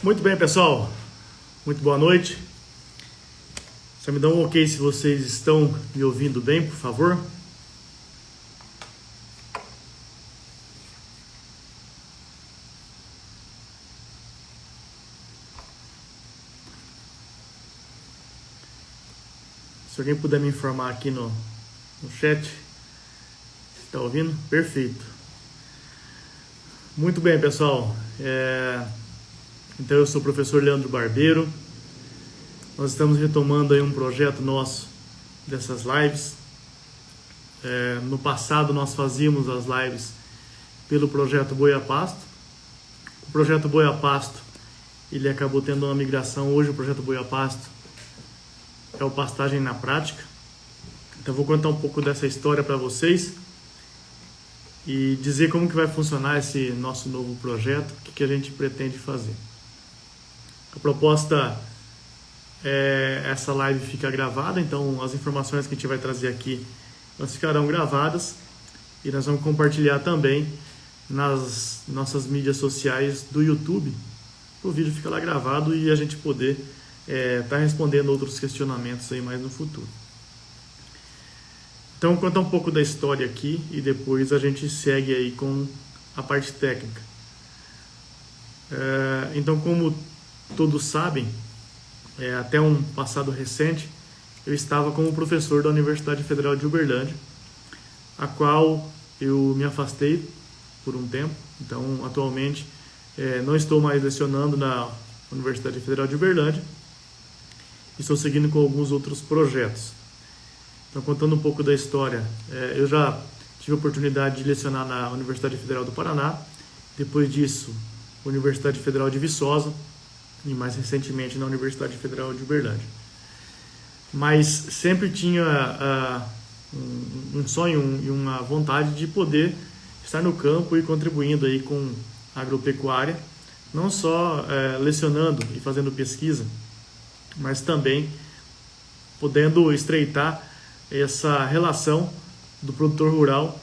Muito bem, pessoal. Muito boa noite. Só me dá um ok se vocês estão me ouvindo bem, por favor. Se alguém puder me informar aqui no chat, se está ouvindo, perfeito. Muito bem, pessoal. Então eu sou o professor Leandro Barbeiro. Nós estamos retomando aí um projeto nosso dessas lives. No passado nós fazíamos as lives pelo projeto Boi a Pasto. O projeto Boi a Pasto, ele acabou tendo uma migração. Hoje o projeto Boi a Pasto é o Pastagem na Prática. Então eu vou contar um pouco dessa história para vocês e dizer como que vai funcionar esse nosso novo projeto, o que a gente pretende fazer. A proposta é essa live fica gravada, então as informações que a gente vai trazer aqui, elas ficarão gravadas e nós vamos compartilhar também nas nossas mídias sociais do YouTube. O vídeo fica lá gravado e a gente poder estar respondendo outros questionamentos aí mais no futuro. Então, vou contar um pouco da história aqui e depois a gente segue aí com a parte técnica. Então, como todos sabem, até um passado recente, eu estava como professor da Universidade Federal de Uberlândia, a qual eu me afastei por um tempo. Então, atualmente, não estou mais lecionando na Universidade Federal de Uberlândia. Estou seguindo com alguns outros projetos. Então, contando um pouco da história, eu já tive a oportunidade de lecionar na Universidade Federal do Paraná, depois disso, Universidade Federal de Viçosa e mais recentemente na Universidade Federal de Uberlândia. Mas sempre tinha um sonho e uma vontade de poder estar no campo e contribuindo aí com a agropecuária, não só lecionando e fazendo pesquisa, mas também podendo estreitar essa relação do produtor rural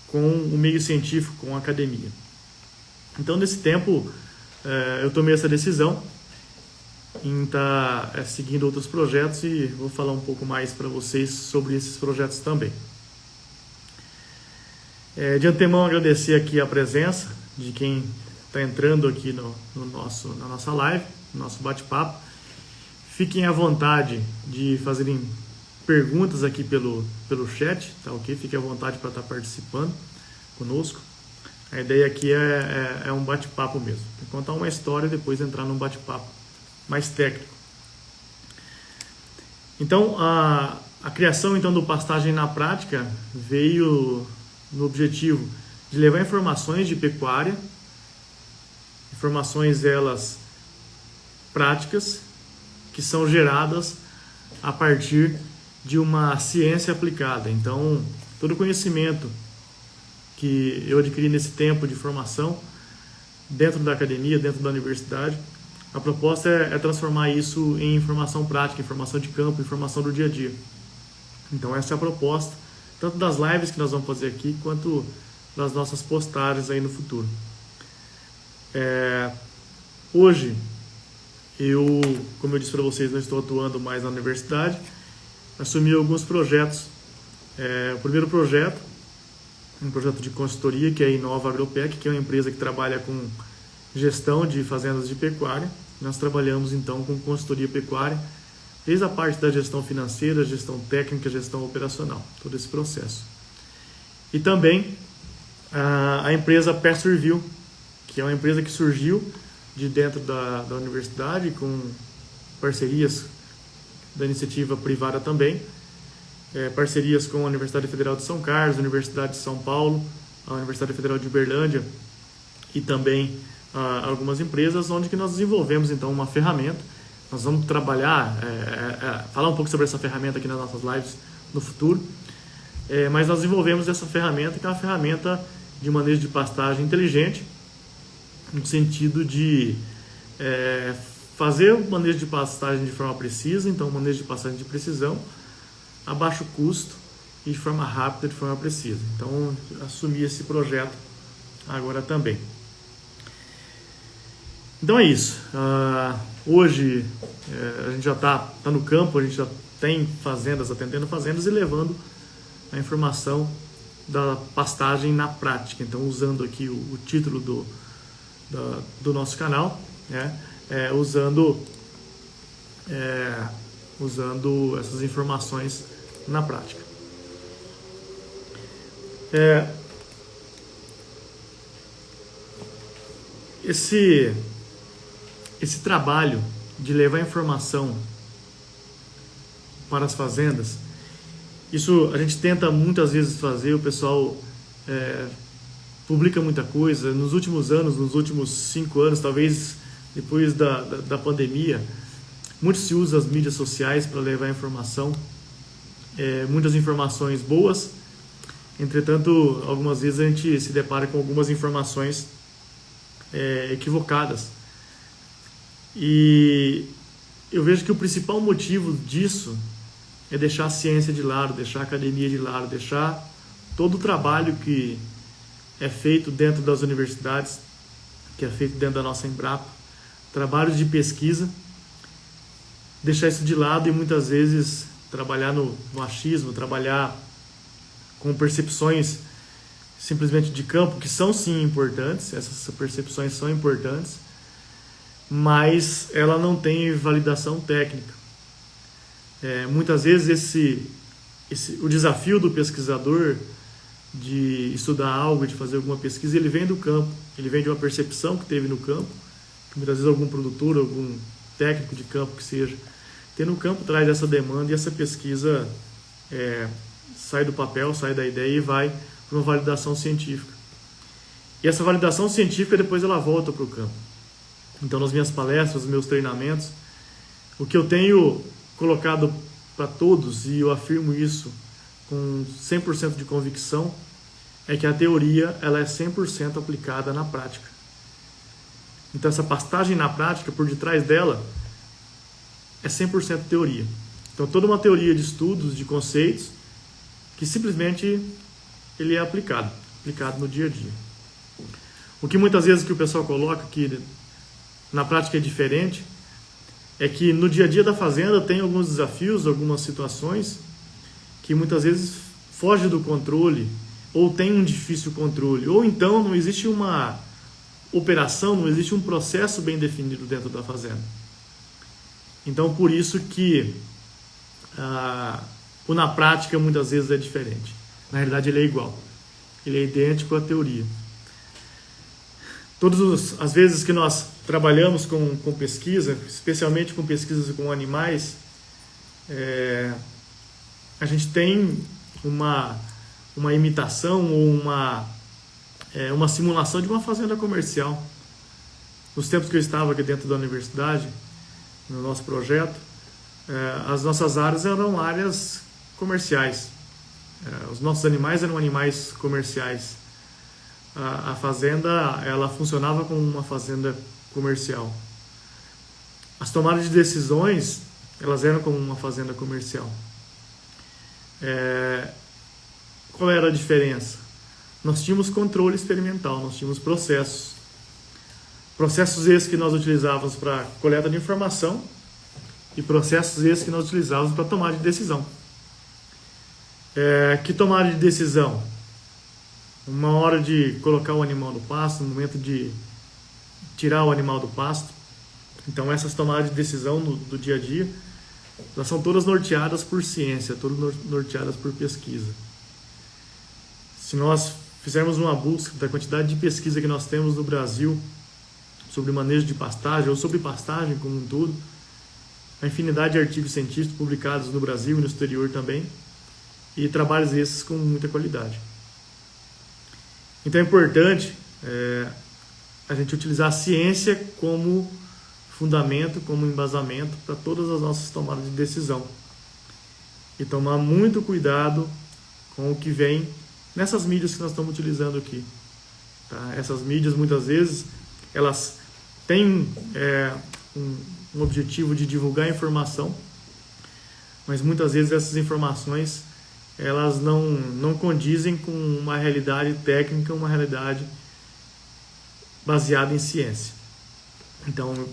com o meio científico, com a academia. Então, nesse tempo, eu tomei essa decisão em estar seguindo outros projetos e vou falar um pouco mais para vocês sobre esses projetos também. De antemão, agradecer aqui a presença de quem está entrando aqui na nossa live, no nosso bate-papo. Fiquem à vontade de fazerem perguntas aqui pelo chat, tá ok? Fiquem à vontade para estar participando conosco. A ideia aqui é um bate-papo mesmo. Contar uma história e depois entrar num bate-papo mais técnico. Então, a criação então do Pastagem na Prática veio no objetivo de levar informações de pecuária, informações elas práticas, que são geradas a partir de uma ciência aplicada. Então, todo o conhecimento que eu adquiri nesse tempo de formação, dentro da academia, dentro da universidade, a proposta é transformar isso em informação prática, informação de campo, informação do dia a dia. Então, essa é a proposta, tanto das lives que nós vamos fazer aqui, quanto das nossas postagens aí no futuro. Hoje, como eu disse para vocês, não estou atuando mais na universidade, assumi alguns projetos. O primeiro projeto, um projeto de consultoria, que é a Inova Agropec, que é uma empresa que trabalha com gestão de fazendas de pecuária. Nós trabalhamos então com consultoria pecuária, desde a parte da gestão financeira, gestão técnica, gestão operacional, todo esse processo. E também a empresa Pasto Review, que é uma empresa que surgiu de dentro da universidade, com parcerias da iniciativa privada também, parcerias com a Universidade Federal de São Carlos, a Universidade de São Paulo, a Universidade Federal de Uberlândia e também algumas empresas, onde que nós desenvolvemos então uma ferramenta. Nós vamos trabalhar, falar um pouco sobre essa ferramenta aqui nas nossas lives no futuro, mas nós desenvolvemos essa ferramenta, que é uma ferramenta de manejo de pastagem inteligente, no sentido de fazer o manejo de pastagem de forma precisa, então manejo de pastagem de precisão, a baixo custo e de forma rápida, de forma precisa. Então, assumi esse projeto agora também. Então é isso. Hoje a gente já está no campo, a gente já tem fazendas, atendendo fazendas e levando a informação da pastagem na prática. Então, usando aqui o título do nosso canal, né? Usando essas informações na prática. Esse trabalho de levar informação para as fazendas, isso a gente tenta muitas vezes fazer, o pessoal publica muita coisa. Nos últimos anos, nos últimos 5 anos, talvez depois da pandemia, muito se usa as mídias sociais para levar informação, muitas informações boas. Entretanto, algumas vezes a gente se depara com algumas informações equivocadas. E eu vejo que o principal motivo disso é deixar a ciência de lado, deixar a academia de lado, deixar todo o trabalho que é feito dentro das universidades, que é feito dentro da nossa Embrapa, trabalhos de pesquisa, deixar isso de lado e muitas vezes trabalhar no achismo, trabalhar com percepções simplesmente de campo, que são sim importantes, essas percepções são importantes, mas ela não tem validação técnica. Muitas vezes o desafio do pesquisador de estudar algo, de fazer alguma pesquisa, ele vem do campo, ele vem de uma percepção que teve no campo, que muitas vezes algum produtor, algum técnico de campo que seja, tem no campo, traz essa demanda e essa pesquisa sai do papel, sai da ideia e vai para uma validação científica. E essa validação científica depois ela volta para o campo. Então, nas minhas palestras, nos meus treinamentos, o que eu tenho colocado para todos, e eu afirmo isso com 100% de convicção, é que a teoria ela é 100% aplicada na prática. Então, essa pastagem na prática, por detrás dela, é 100% teoria. Então, toda uma teoria de estudos, de conceitos, que simplesmente ele é aplicado no dia a dia. O que muitas vezes que o pessoal coloca que na prática é diferente, é que no dia a dia da fazenda tem alguns desafios, algumas situações que muitas vezes foge do controle, ou tem um difícil controle, ou então não existe uma operação, não existe um processo bem definido dentro da fazenda. Então, por isso que o na prática muitas vezes é diferente. Na realidade, ele é igual. Ele é idêntico à teoria. Todas as vezes que nós trabalhamos com pesquisa, especialmente com pesquisas com animais, a gente tem uma imitação ou uma simulação de uma fazenda comercial. Nos tempos que eu estava aqui dentro da universidade, no nosso projeto, as nossas áreas eram áreas comerciais. Os nossos animais eram animais comerciais. A fazenda, ela funcionava como uma fazenda comercial. As tomadas de decisões, elas eram como uma fazenda comercial. Qual era a diferença? Nós tínhamos controle experimental, nós tínhamos processos. Processos esses que nós utilizávamos para coleta de informação e processos esses que nós utilizávamos para tomar de decisão. Que tomada de decisão? Uma hora de colocar o animal no pasto, no momento de tirar o animal do pasto. Então essas tomadas de decisão do dia a dia, elas são todas norteadas por ciência, todas norteadas por pesquisa. Se nós fizermos uma busca da quantidade de pesquisa que nós temos no Brasil sobre manejo de pastagem ou sobre pastagem como um todo, a infinidade de artigos científicos publicados no Brasil e no exterior também, e trabalhos esses com muita qualidade. Então é importante a gente utilizar a ciência como fundamento, como embasamento para todas as nossas tomadas de decisão. E tomar muito cuidado com o que vem nessas mídias que nós estamos utilizando aqui. Tá? Essas mídias, muitas vezes, elas têm um objetivo de divulgar informação, mas muitas vezes essas informações elas não condizem com uma realidade técnica, uma realidade baseada em ciência. Então,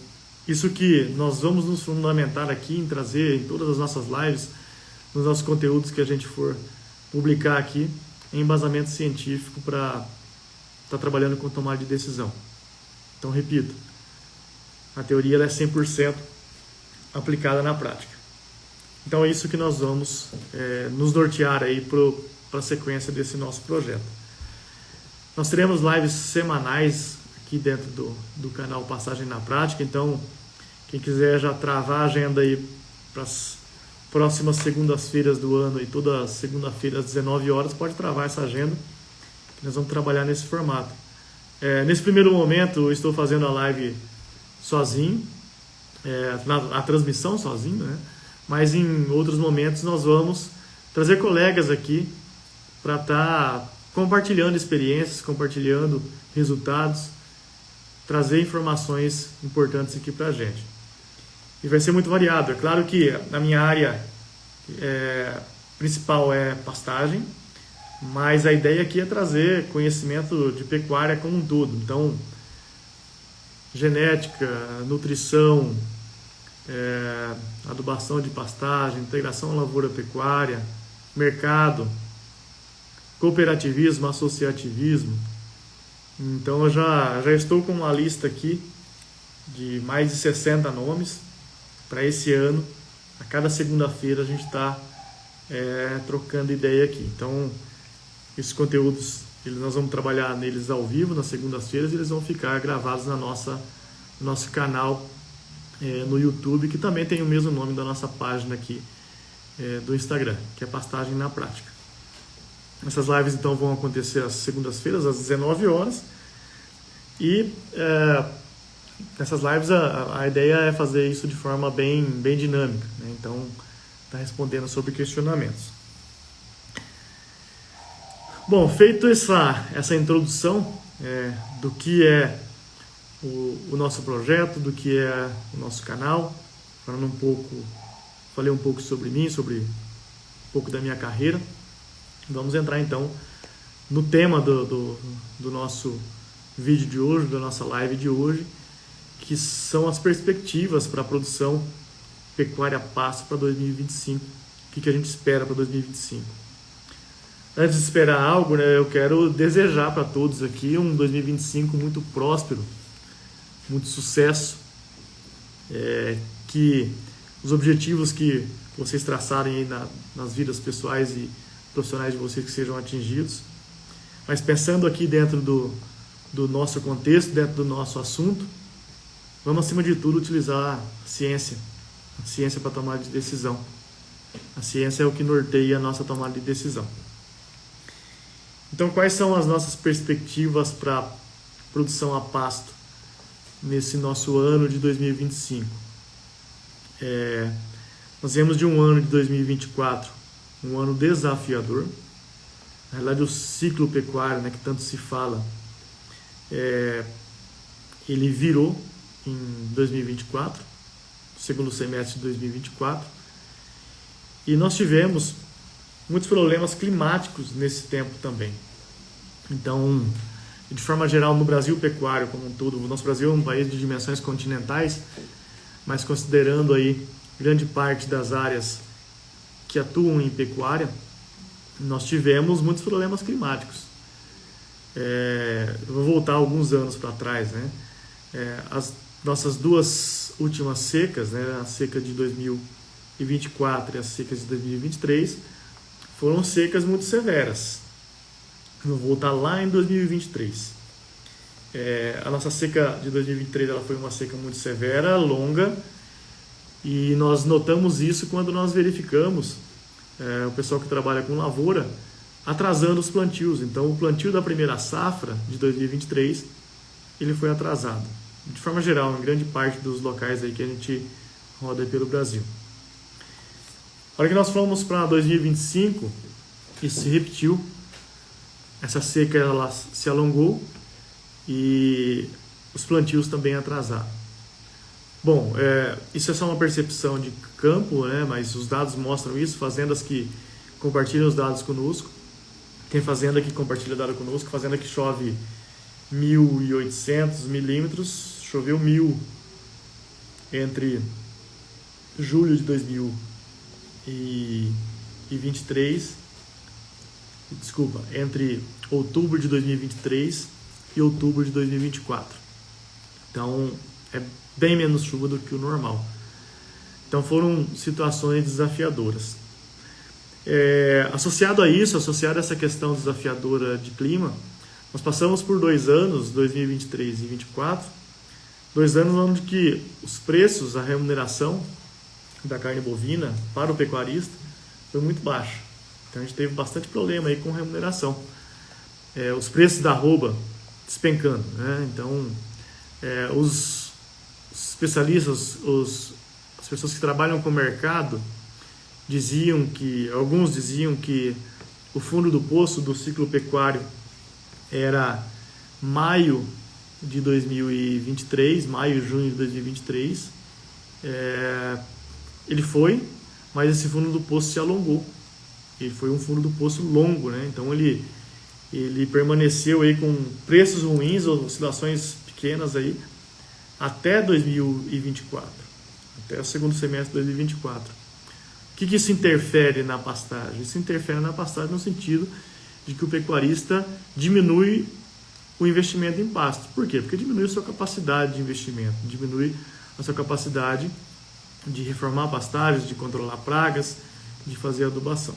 isso que nós vamos nos fundamentar aqui em trazer em todas as nossas lives, nos nossos conteúdos que a gente for publicar aqui, em embasamento científico para estar trabalhando com tomada de decisão. Então, repito, a teoria ela é 100% aplicada na prática. Então, é isso que nós vamos nos nortear aí para a sequência desse nosso projeto. Nós teremos lives semanais aqui dentro do canal Passagem na Prática, então quem quiser já travar a agenda aí para as próximas segundas-feiras do ano e toda segunda-feira às 19 horas, pode travar essa agenda, que nós vamos trabalhar nesse formato. Nesse primeiro momento eu estou fazendo a live sozinho, a transmissão sozinho, né? Mas em outros momentos nós vamos trazer colegas aqui para estar compartilhando experiências, compartilhando resultados, trazer informações importantes aqui para a gente. E vai ser muito variado. É claro que a minha área principal é pastagem, mas a ideia aqui é trazer conhecimento de pecuária como um todo. Então, genética, nutrição, adubação de pastagem, integração lavoura-pecuária, mercado, cooperativismo, associativismo. Então eu já estou com uma lista aqui de mais de 60 nomes para esse ano. A cada segunda-feira a gente está trocando ideia aqui. Então esses conteúdos nós vamos trabalhar neles ao vivo nas segundas-feiras e eles vão ficar gravados no nosso canal no YouTube, que também tem o mesmo nome da nossa página aqui do Instagram, que é Pastagem na Prática. Essas lives então vão acontecer às segundas-feiras, às 19 horas. E nessas lives a ideia é fazer isso de forma bem dinâmica, né? Então, está respondendo sobre questionamentos. Bom, feito essa introdução do que é o nosso projeto, do que é o nosso canal, falei um pouco sobre mim, sobre um pouco da minha carreira. Vamos entrar então no tema do nosso vídeo de hoje, da nossa live de hoje, que são as perspectivas para a produção pecuária a pasto para 2025. O que a gente espera para 2025? Antes de esperar algo, né, eu quero desejar para todos aqui um 2025 muito próspero, muito sucesso, que os objetivos que vocês traçarem aí nas vidas pessoais e profissionais de vocês que sejam atingidos. Mas pensando aqui dentro do nosso contexto, dentro do nosso assunto, vamos acima de tudo utilizar a ciência para tomar de decisão. A ciência é o que norteia a nossa tomada de decisão. Então, quais são as nossas perspectivas para produção a pasto nesse nosso ano de 2025? Nós viemos de um ano de 2024, um ano desafiador. Na realidade, o ciclo pecuário, né, que tanto se fala, ele virou em 2024, segundo semestre de 2024, e nós tivemos muitos problemas climáticos nesse tempo também. Então, de forma geral, no Brasil pecuário como um todo, o nosso Brasil é um país de dimensões continentais, mas considerando aí grande parte das áreas que atuam em pecuária, nós tivemos muitos problemas climáticos. Eu vou voltar alguns anos para trás, né? As nossas duas últimas secas, né, a seca de 2024 e as secas de 2023, foram secas muito severas. Vou voltar lá em 2023. A nossa seca de 2023 ela foi uma seca muito severa, longa, e nós notamos isso quando nós verificamos o pessoal que trabalha com lavoura atrasando os plantios. Então, o plantio da primeira safra de 2023 ele foi atrasado. De forma geral, em grande parte dos locais aí que a gente roda pelo Brasil. A hora que nós fomos para 2025, isso se repetiu. Essa seca ela se alongou e os plantios também atrasaram. Bom, isso é só uma percepção de campo, né? Mas os dados mostram isso. Fazendas que compartilham os dados conosco. Tem fazenda que compartilha dado conosco, fazenda que chove 1.800 milímetros, choveu 1.000 entre julho de 2023, desculpa, entre outubro de 2023 e outubro de 2024. Então, é bem menos chuva do que o normal. Então, foram situações desafiadoras. Associado a isso, associado a essa questão desafiadora de clima, nós passamos por 2 anos, 2023 e 2024, 2 anos onde que os preços, a remuneração da carne bovina para o pecuarista foi muito baixa. Então a gente teve bastante problema aí com remuneração. Os preços da arroba despencando, né? Então os especialistas, as pessoas que trabalham com o mercado alguns diziam que o fundo do poço do ciclo pecuário era maio de 2023, maio e junho de 2023. Ele foi, mas esse fundo do poço se alongou. Ele foi um fundo do poço longo, né? Então ele permaneceu aí com preços ruins, oscilações pequenas aí, até 2024, até o segundo semestre de 2024. O que isso interfere na pastagem? Isso interfere na pastagem no sentido de que o pecuarista diminui o investimento em pasto. Por quê? Porque diminui a sua capacidade de investimento, diminui a sua capacidade de reformar pastagens, de controlar pragas, de fazer adubação.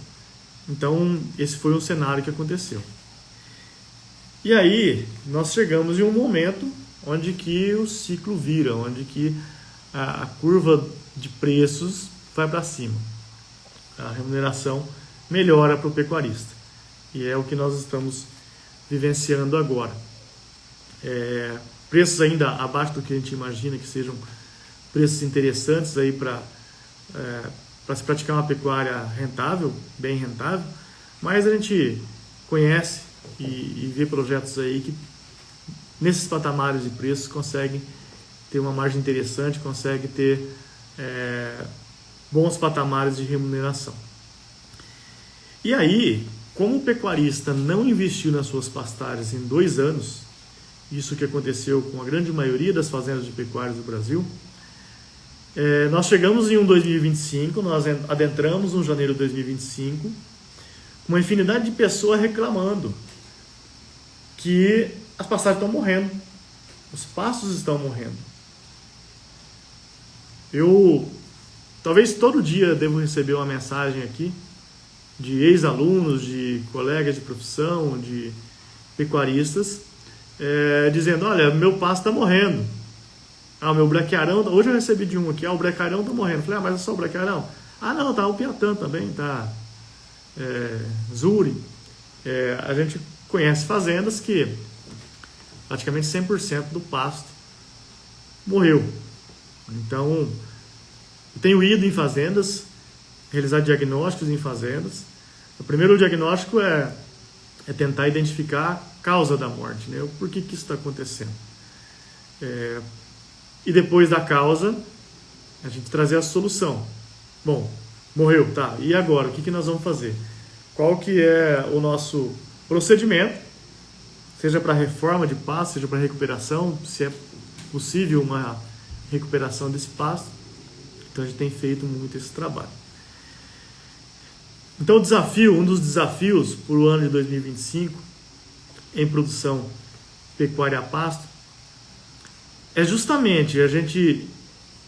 Então, esse foi um cenário que aconteceu. E aí, nós chegamos em um momento onde que o ciclo vira, onde que a curva de preços vai para cima. A remuneração melhora para o pecuarista. E é o que nós estamos vivenciando agora. Preços ainda abaixo do que a gente imagina que sejam preços interessantes aí para se praticar uma pecuária rentável, bem rentável, mas a gente conhece e vê projetos aí que nesses patamares de preços conseguem ter uma margem interessante, conseguem ter bons patamares de remuneração. E aí, como o pecuarista não investiu nas suas pastagens em 2 anos, isso que aconteceu com a grande maioria das fazendas de pecuárias do Brasil, nós chegamos em 2025, nós adentramos no janeiro de 2025, com uma infinidade de pessoas reclamando que as pastagens estão morrendo, os pastos estão morrendo. Eu, talvez todo dia, devo receber uma mensagem aqui de ex-alunos, de colegas de profissão, de pecuaristas, dizendo, olha, meu pasto está morrendo. O meu braquiarão, hoje eu recebi de um aqui, o braquiarão está morrendo. Eu falei, mas é só o braquiarão? Não, tá o piatã também, tá zuri. A gente conhece fazendas que praticamente 100% do pasto morreu. Então, eu tenho ido em fazendas, realizar diagnósticos em fazendas. O primeiro diagnóstico é tentar identificar a causa da morte, né? Por que isso está acontecendo. E depois da causa, a gente trazer a solução. Bom, morreu, tá, e agora? O que nós vamos fazer? Qual que é o nosso procedimento? Seja para reforma de pasto, seja para recuperação, se é possível uma recuperação desse pasto. Então a gente tem feito muito esse trabalho. Então um dos desafios para o ano de 2025 em produção pecuária a pasto é justamente a gente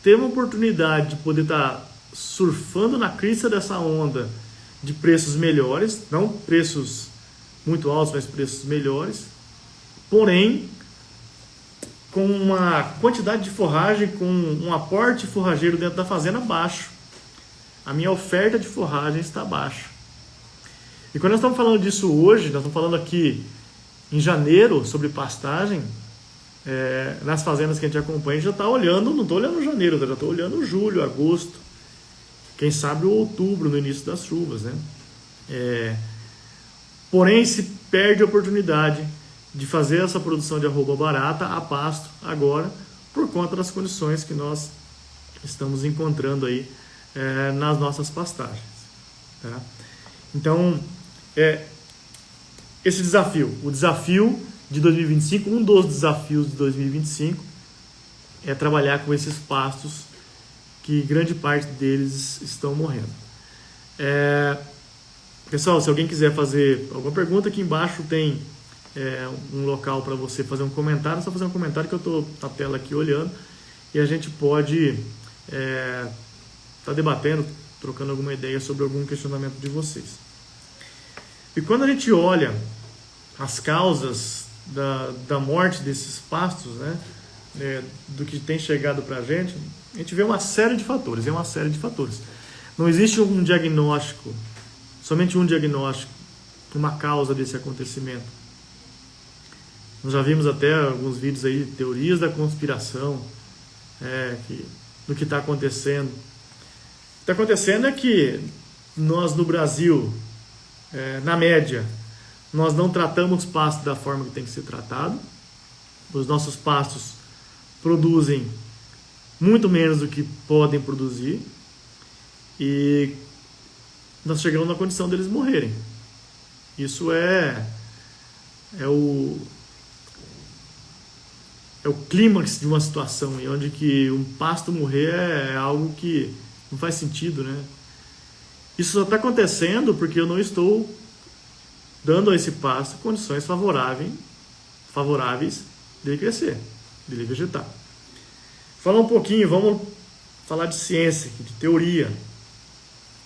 ter uma oportunidade de poder estar surfando na crista dessa onda de preços melhores, não preços muito altos, mas preços melhores, porém com uma quantidade de forragem, com um aporte forrageiro dentro da fazenda baixo. A minha oferta de forragem está baixa. E quando nós estamos falando disso hoje, nós estamos falando aqui em janeiro sobre pastagem, nas fazendas que a gente acompanha, a gente já está olhando, não estou olhando janeiro, já estou olhando julho, agosto, quem sabe o outubro, no início das chuvas, né? Porém, se perde a oportunidade de fazer essa produção de arroba barata a pasto agora, por conta das condições que nós estamos encontrando aí nas nossas pastagens. Tá? Então, esse desafio, o desafio de 2025, um dos desafios de 2025 é trabalhar com esses pastos que grande parte deles estão morrendo. Pessoal, se alguém quiser fazer alguma pergunta, aqui embaixo tem um local para você fazer um comentário. É só fazer um comentário que eu estou na tela aqui olhando e a gente pode tá debatendo, trocando alguma ideia sobre algum questionamento de vocês. E quando a gente olha as causas da morte desses pastos, né, do que tem chegado para a gente vê uma série de fatores, Não existe um diagnóstico, somente um diagnóstico, uma causa desse acontecimento. Nós já vimos até alguns vídeos aí, teorias da conspiração, do que está acontecendo. O que está acontecendo é que nós no Brasil, na média, nós não tratamos pastos da forma que tem que ser tratado. Os nossos pastos produzem muito menos do que podem produzir e nós chegamos na condição deles morrerem. Isso é o clímax de uma situação em onde que um pasto morrer é algo que não faz sentido, né? Isso só está acontecendo porque eu não estou dando a esse pasto condições favoráveis dele crescer, dele vegetar. Falar um pouquinho, vamos falar de ciência, de teoria.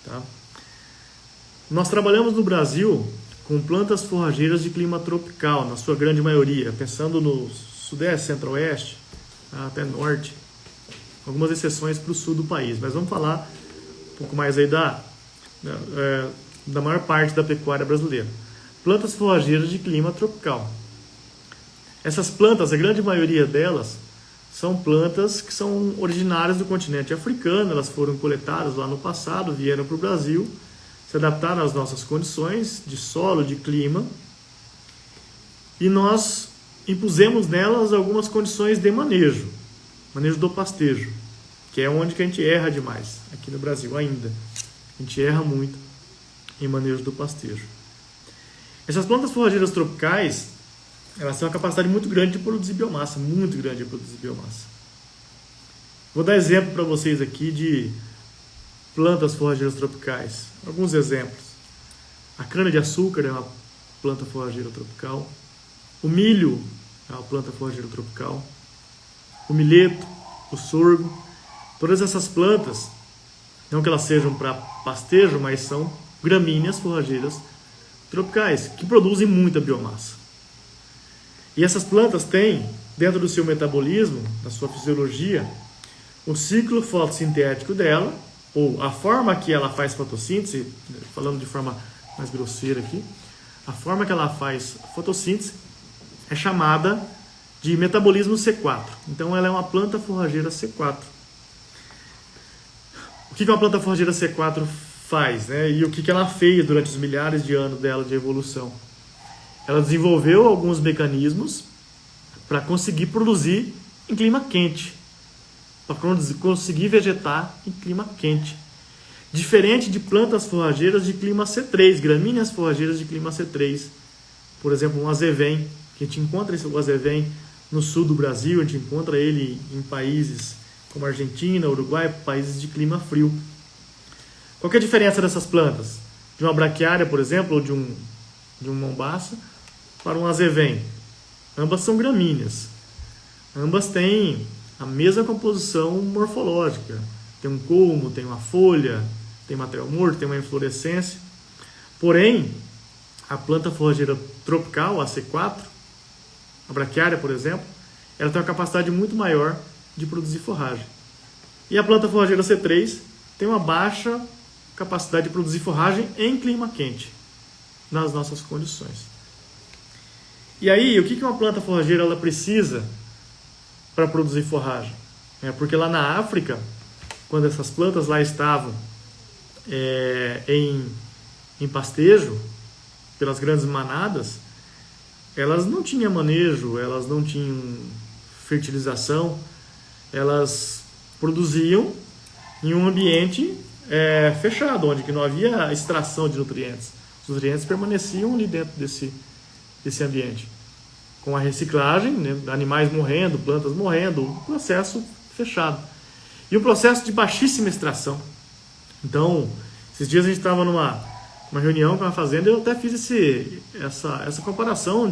Tá? Nós trabalhamos no Brasil com plantas forrageiras de clima tropical, na sua grande maioria, pensando no sudeste, centro-oeste, até norte, algumas exceções para o sul do país, mas vamos falar um pouco mais aí da maior parte da pecuária brasileira. Plantas forrageiras de clima tropical. Essas plantas, a grande maioria delas, são plantas que são originárias do continente africano, elas foram coletadas lá no passado, vieram para o Brasil, se adaptaram às nossas condições de solo, de clima, e nós impusemos nelas algumas condições de manejo do pastejo, que é onde que a gente erra demais, aqui no Brasil ainda. A gente erra muito em manejo do pastejo. Essas plantas forrageiras tropicais, elas têm uma capacidade muito grande de produzir biomassa, Vou dar exemplo para vocês aqui de plantas forrageiras tropicais. Alguns exemplos. A cana-de-açúcar é uma planta forrageira tropical. O milho é uma planta forrageira tropical. O milheto, o sorgo. Todas essas plantas, não que elas sejam para pastejo, mas são gramíneas forrageiras tropicais, que produzem muita biomassa. E essas plantas têm, dentro do seu metabolismo, da sua fisiologia, o ciclo fotossintético dela, ou a forma que ela faz fotossíntese, falando de forma mais grosseira aqui, a forma que ela faz fotossíntese é chamada de metabolismo C4. Então ela é uma planta forrageira C4. O que uma planta forrageira C4 faz, né? E o que ela fez durante os milhares de anos dela de evolução? Ela desenvolveu alguns mecanismos para conseguir produzir em clima quente, para conseguir vegetar em clima quente. Diferente de plantas forrageiras de clima C3, gramíneas forrageiras de clima C3. Por exemplo, um azevém, que a gente encontra esse azevém no sul do Brasil, a gente encontra ele em países como Argentina, Uruguai, países de clima frio. Qual que é a diferença dessas plantas? De uma braquiária, por exemplo, ou de um mombaça, para um azevém. Ambas são gramíneas. Ambas têm a mesma composição morfológica. Tem um culmo, tem uma folha, tem material morto, tem uma inflorescência. Porém, a planta forrageira tropical, a C4, a braquiária, por exemplo, ela tem uma capacidade muito maior de produzir forragem. E a planta forrageira C3 tem uma baixa capacidade de produzir forragem em clima quente, nas nossas condições. E aí, o que uma planta forrageira ela precisa para produzir forragem? Porque lá na África, quando essas plantas lá estavam em pastejo, pelas grandes manadas, elas não tinham manejo, elas não tinham fertilização, elas produziam em um ambiente fechado, onde que não havia extração de nutrientes. Os nutrientes permaneciam ali dentro desse ambiente. Com a reciclagem, né, animais morrendo, plantas morrendo, um processo fechado. e um processo de baixíssima extração. Então, esses dias a gente estava numa reunião com a fazenda e eu até fiz essa comparação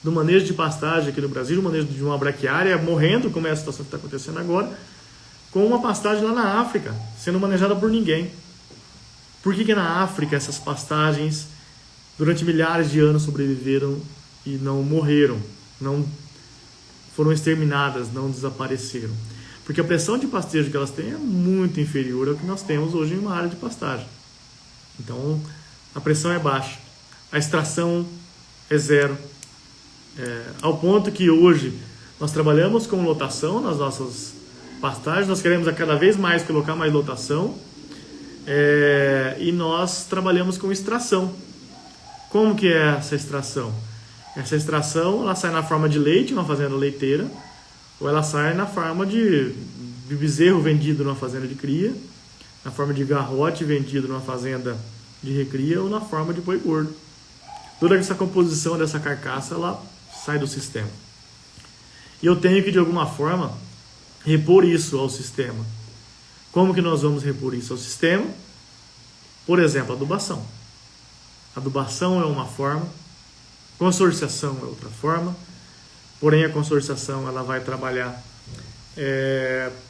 do manejo de pastagem aqui no Brasil, o manejo de uma braquiária morrendo, como é a situação que está acontecendo agora, com uma pastagem lá na África, sendo manejada por ninguém. Por que na África essas pastagens durante milhares de anos sobreviveram e não morreram, não foram exterminadas, não desapareceram? Porque a pressão de pastejo que elas têm é muito inferior ao que nós temos hoje em uma área de pastagem. Então, a pressão é baixa, a extração é zero, ao ponto que hoje nós trabalhamos com lotação nas nossas pastagens, nós queremos a cada vez mais colocar mais lotação, e nós trabalhamos com extração. Como que é essa extração? Essa extração ela sai na forma de leite, numa fazenda leiteira, ou ela sai na forma de bezerro vendido numa fazenda de cria, na forma de garrote vendido numa fazenda de recria, ou na forma de boi gordo. Toda essa composição dessa carcaça ela sai do sistema. E eu tenho que, de alguma forma, repor isso ao sistema. Como que nós vamos repor isso ao sistema? Por exemplo, adubação. Adubação é uma forma, consorciação é outra forma, porém a consorciação ela vai trabalhar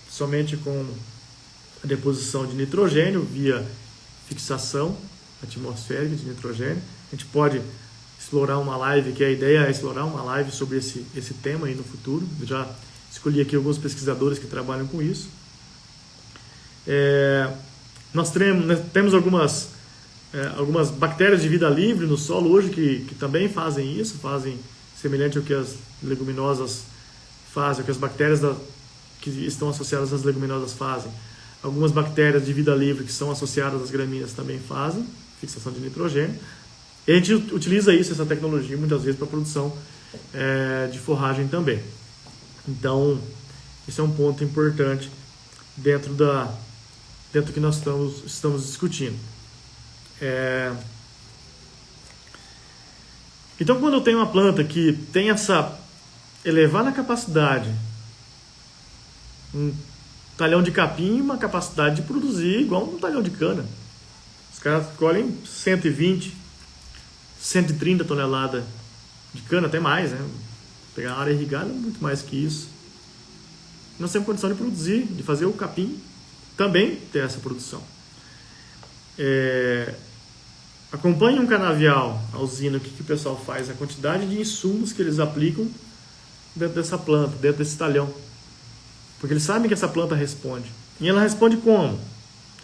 somente com a deposição de nitrogênio via fixação atmosférica de nitrogênio. A gente pode explorar uma live, que a ideia é explorar uma live sobre esse tema aí no futuro. Eu já escolhi aqui alguns pesquisadores que trabalham com isso. Nós temos algumas bactérias de vida livre no solo hoje que também fazem isso, fazem semelhante ao que as leguminosas fazem, o que as bactérias que estão associadas às leguminosas fazem. Algumas bactérias de vida livre que são associadas às gramíneas também fazem fixação de nitrogênio. E a gente utiliza essa tecnologia muitas vezes para a produção de forragem também. Então, esse é um ponto importante dentro do que nós estamos discutindo. Então, quando eu tenho uma planta que tem essa elevada capacidade, um talhão de capim, uma capacidade de produzir igual um talhão de cana. Os caras colhem 120, 130 toneladas de cana, até mais, né? Pegar uma área irrigada, muito mais que isso. Nós temos condição de produzir, de fazer o capim também ter essa produção. Acompanhe um canavial, a usina, o que o pessoal faz, a quantidade de insumos que eles aplicam dentro dessa planta, dentro desse talhão. Porque eles sabem que essa planta responde. E ela responde como?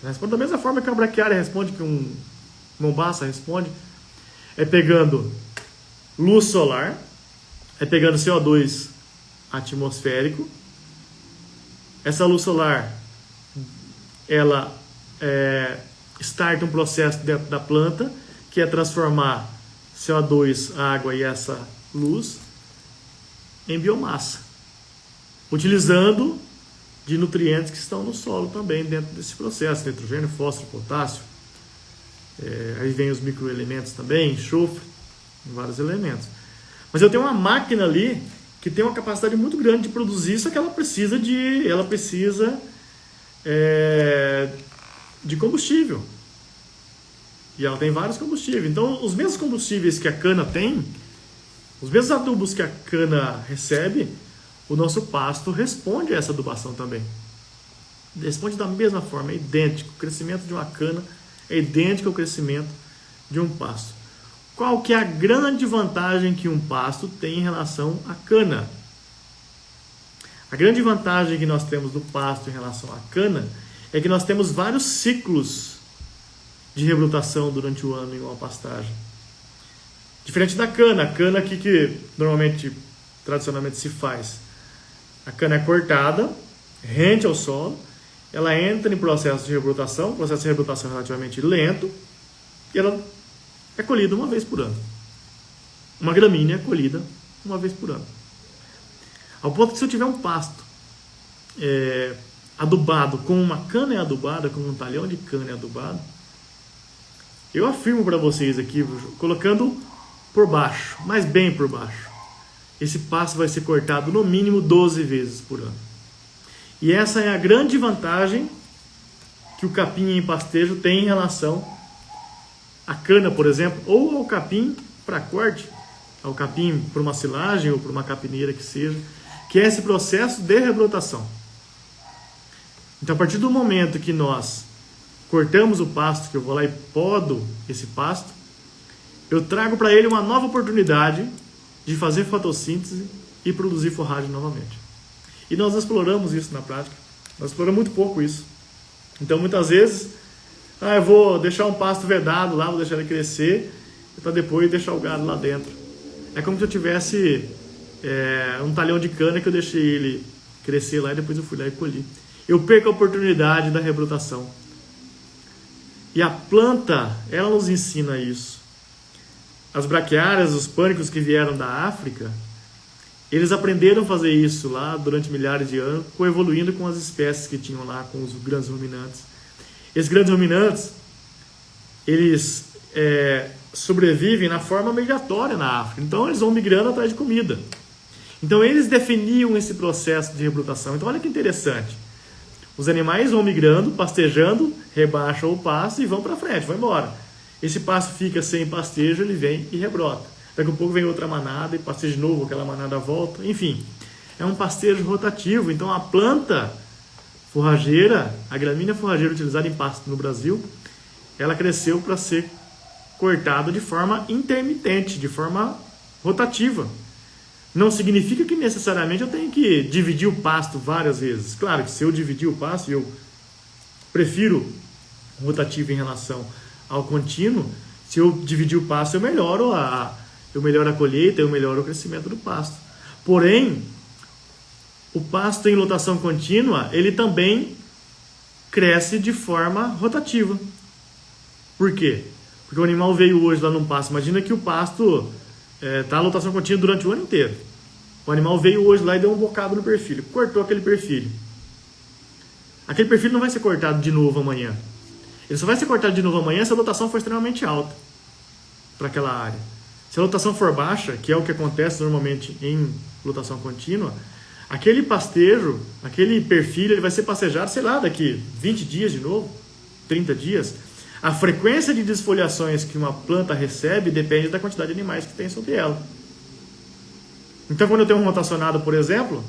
Ela responde da mesma forma que a braquiária responde, que um mombaça responde. É pegando luz solar, é pegando CO2 atmosférico. Essa luz solar, ela starta um processo dentro da planta, que é transformar CO2, água e essa luz em biomassa, utilizando de nutrientes que estão no solo também dentro desse processo, nitrogênio, fósforo, potássio. Aí vem os microelementos também, enxofre, vários elementos. Mas eu tenho uma máquina ali que tem uma capacidade muito grande de produzir, só que ela precisa de combustível. E ela tem vários combustíveis. Então, os mesmos combustíveis que a cana tem, os mesmos adubos que a cana recebe, o nosso pasto responde a essa adubação também. Responde da mesma forma, é idêntico. O crescimento de uma cana é idêntico ao crescimento de um pasto. Qual que é a grande vantagem que um pasto tem em relação à cana? A grande vantagem que nós temos do pasto em relação à cana é que nós temos vários ciclos de rebrutação durante o ano em uma pastagem. Diferente da cana. A cana aqui que normalmente, tradicionalmente se faz. A cana é cortada, rente ao solo, ela entra em processo de rebrutação, o processo de rebrutação é relativamente lento, e ela é colhida uma vez por ano. Uma gramínea é colhida uma vez por ano. Ao ponto que se eu tiver um pasto adubado, com uma cana adubada, com um talhão de cana adubado, eu afirmo para vocês aqui, colocando por baixo, mas bem por baixo, esse pasto vai ser cortado no mínimo 12 vezes por ano. E essa é a grande vantagem que o capim em pastejo tem em relação à cana, por exemplo, ou ao capim para corte, ao capim para uma silagem ou para uma capineira que seja, que é esse processo de rebrotação. Então, a partir do momento que nós cortamos o pasto, que eu vou lá e podo esse pasto, eu trago para ele uma nova oportunidade de fazer fotossíntese e produzir forragem novamente. E nós exploramos isso na prática. Nós exploramos muito pouco isso. Então, muitas vezes, eu vou deixar um pasto vedado lá, vou deixar ele crescer, para depois deixar o gado lá dentro. É como se eu tivesse um talhão de cana que eu deixei ele crescer lá e depois eu fui lá e colhi. Eu perco a oportunidade da rebrotação. E a planta, ela nos ensina isso. As braquiárias, os pânicos que vieram da África, eles aprenderam a fazer isso lá durante milhares de anos, coevoluindo com as espécies que tinham lá, com os grandes ruminantes. Esses grandes ruminantes, eles sobrevivem na forma migratória na África. Então, eles vão migrando atrás de comida. Então, eles definiam esse processo de rebrotação. Então, olha que interessante. Os animais vão migrando, pastejando, rebaixam o pasto e vão para frente, vão embora. Esse pasto fica sem pastejo, ele vem e rebrota. Daqui a pouco vem outra manada e pasteja de novo, aquela manada volta. Enfim, é um pastejo rotativo. Então, a planta forrageira, a gramínea forrageira utilizada em pasto no Brasil, ela cresceu para ser cortada de forma intermitente, de forma rotativa. Não significa que necessariamente eu tenho que dividir o pasto várias vezes. Claro que se eu dividir o pasto, eu prefiro rotativo em relação ao contínuo. Se eu dividir o pasto, eu melhoro a colheita, eu melhoro o crescimento do pasto. Porém, o pasto em lotação contínua, ele também cresce de forma rotativa. Por quê? Porque o animal veio hoje lá num pasto. Imagina que o pasto está em lotação contínua durante o ano inteiro. O animal veio hoje lá e deu um bocado no perfil, cortou aquele perfil. Aquele perfil não vai ser cortado de novo amanhã. Ele só vai ser cortado de novo amanhã se a lotação for extremamente alta para aquela área. Se a lotação for baixa, que é o que acontece normalmente em lotação contínua, aquele pastejo, aquele perfil, ele vai ser pastejado, sei lá, daqui 20 dias de novo, 30 dias. A frequência de desfoliações que uma planta recebe depende da quantidade de animais que tem sobre ela. Então, quando eu tenho um rotacionado, por exemplo,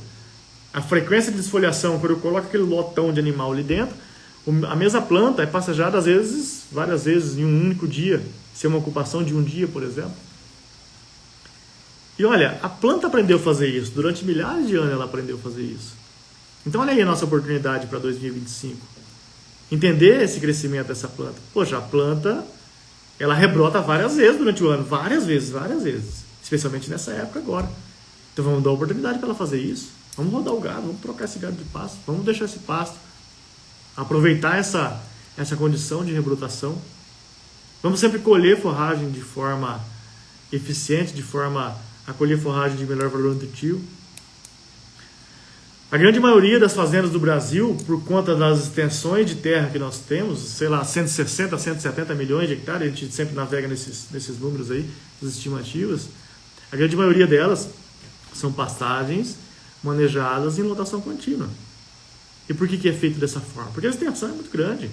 a frequência de desfoliação, quando eu coloco aquele lotão de animal ali dentro, a mesma planta é pastejada, às vezes, várias vezes, em um único dia. Se é uma ocupação de um dia, por exemplo. E olha, a planta aprendeu a fazer isso. Durante milhares de anos ela aprendeu a fazer isso. Então, olha aí a nossa oportunidade para 2025. Entender esse crescimento dessa planta. Poxa, a planta, ela rebrota várias vezes durante o ano. Várias vezes. Especialmente nessa época agora. Então, vamos dar a oportunidade para ela fazer isso. Vamos rodar o gado, vamos trocar esse gado de pasto. Vamos deixar esse pasto. Aproveitar essa condição de rebrotação. Vamos sempre colher forragem de forma eficiente, de forma a colher forragem de melhor valor nutritivo. A grande maioria das fazendas do Brasil, por conta das extensões de terra que nós temos, sei lá, 160, 170 milhões de hectares, a gente sempre navega nesses números aí, das estimativas, a grande maioria delas são pastagens manejadas em lotação contínua. E por que é feito dessa forma? Porque a extensão é muito grande.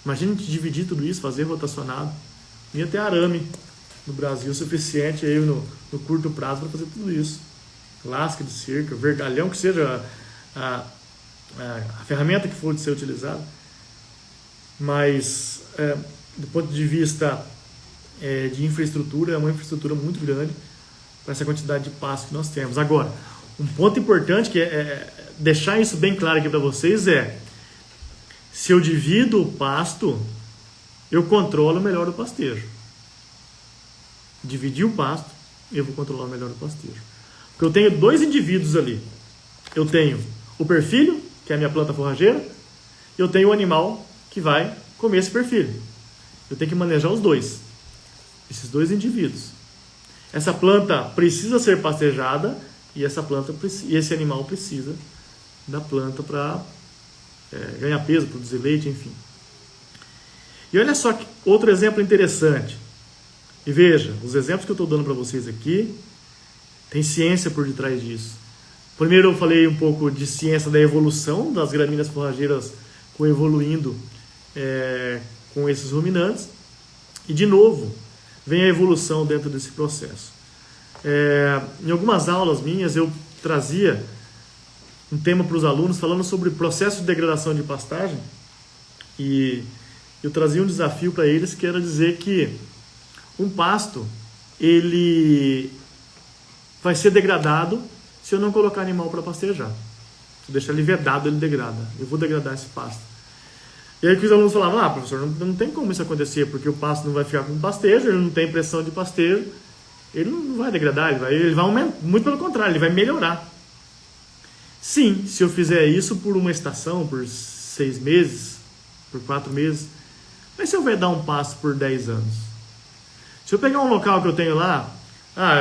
Imagina a gente dividir tudo isso, fazer rotacionado. Ia ter arame no Brasil suficiente aí no curto prazo para fazer tudo isso. Lasca de cerca, vergalhão, que seja a ferramenta que for de ser utilizada. Mas, do ponto de vista de infraestrutura, é uma infraestrutura muito grande para essa quantidade de pasto que nós temos. Agora, um ponto importante que deixar isso bem claro aqui para vocês se eu divido o pasto, eu controlo melhor o pastejo. Dividir o pasto, eu vou controlar melhor o pastejo. Porque eu tenho dois indivíduos ali. Eu tenho o perfilho, que é a minha planta forrageira, e eu tenho o animal que vai comer esse perfilho. Eu tenho que manejar os dois. Esses dois indivíduos. Essa planta precisa ser pastejada e esse animal precisa da planta para ganhar peso, produzir leite, enfim. E olha só que outro exemplo interessante. E veja, os exemplos que eu estou dando para vocês aqui, tem ciência por detrás disso. Primeiro eu falei um pouco de ciência da evolução das gramíneas forrageiras coevoluindo com esses ruminantes. E, de novo, vem a evolução dentro desse processo. Em algumas aulas minhas, eu trazia um tema para os alunos falando sobre processo de degradação de pastagem. E eu trazia um desafio para eles, que era dizer que um pasto, ele vai ser degradado se eu não colocar animal para pastejar. Se eu deixar ele vedado, ele degrada. Eu vou degradar esse pasto. E aí que os alunos falavam, professor, não tem como isso acontecer, porque o pasto não vai ficar com pastejo, ele não tem pressão de pastejo, ele não vai degradar, ele vai aumentar, muito pelo contrário, ele vai melhorar. Sim, se eu fizer isso por uma estação, por 6 meses, por 4 meses, mas se eu vedar um pasto por 10 anos? Se eu pegar um local que eu tenho lá,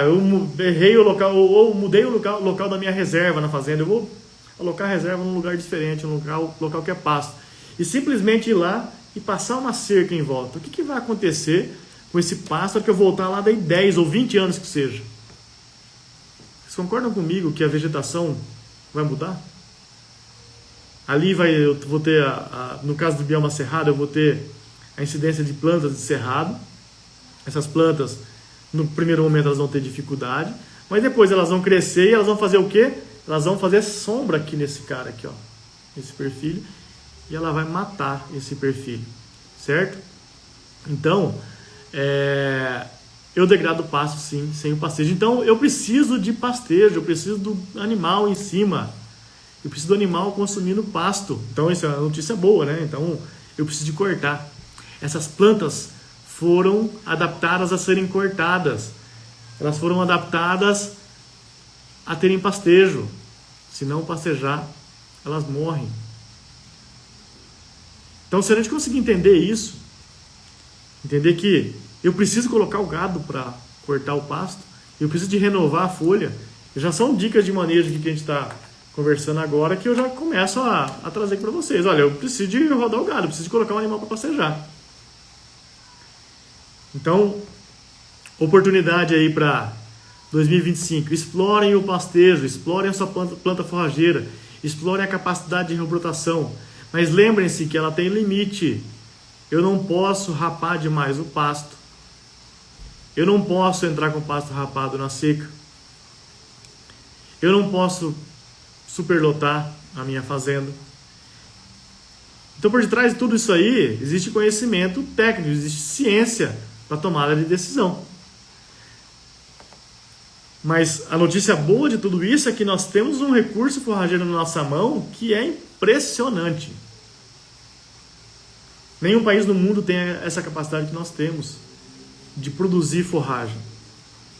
eu errei o local, ou mudei o local da minha reserva na fazenda, eu vou alocar a reserva num lugar diferente, num local que é pasto, e simplesmente ir lá e passar uma cerca em volta. O que vai acontecer com esse pasto que eu voltar lá daí 10 ou 20 anos que seja? Vocês concordam comigo que a vegetação vai mudar? Ali eu vou ter, no caso do bioma cerrado, eu vou ter a incidência de plantas de cerrado. Essas plantas, no primeiro momento, elas vão ter dificuldade, mas depois elas vão crescer e elas vão fazer o quê? Elas vão fazer sombra aqui nesse cara aqui, ó, esse perfil, e ela vai matar esse perfil, certo? Então, eu degrado o pasto sim, sem o pastejo. Então, eu preciso de pastejo, eu preciso do animal em cima, eu preciso do animal consumindo pasto. Então, isso é uma notícia boa, né? Então, eu preciso de cortar. Essas plantas foram adaptadas a serem cortadas. Elas foram adaptadas a terem pastejo. Se não pastejar, elas morrem. Então, se a gente conseguir entender isso, entender que eu preciso colocar o gado para cortar o pasto, eu preciso de renovar a folha, já são dicas de manejo que a gente está conversando agora, que eu já começo a trazer aqui para vocês. Olha, eu preciso de rodar o gado, eu preciso de colocar um animal para pastejar. Então, oportunidade aí para 2025. Explorem o pastejo, explorem a sua planta forrageira, explorem a capacidade de rebrotação. Mas lembrem-se que ela tem limite. Eu não posso rapar demais o pasto. Eu não posso entrar com o pasto rapado na seca. Eu não posso superlotar a minha fazenda. Então, por detrás de tudo isso aí, existe conhecimento técnico, existe ciência para tomada de decisão. Mas a notícia boa de tudo isso é que nós temos um recurso forrageiro na nossa mão que é impressionante. Nenhum país no mundo tem essa capacidade que nós temos de produzir forragem.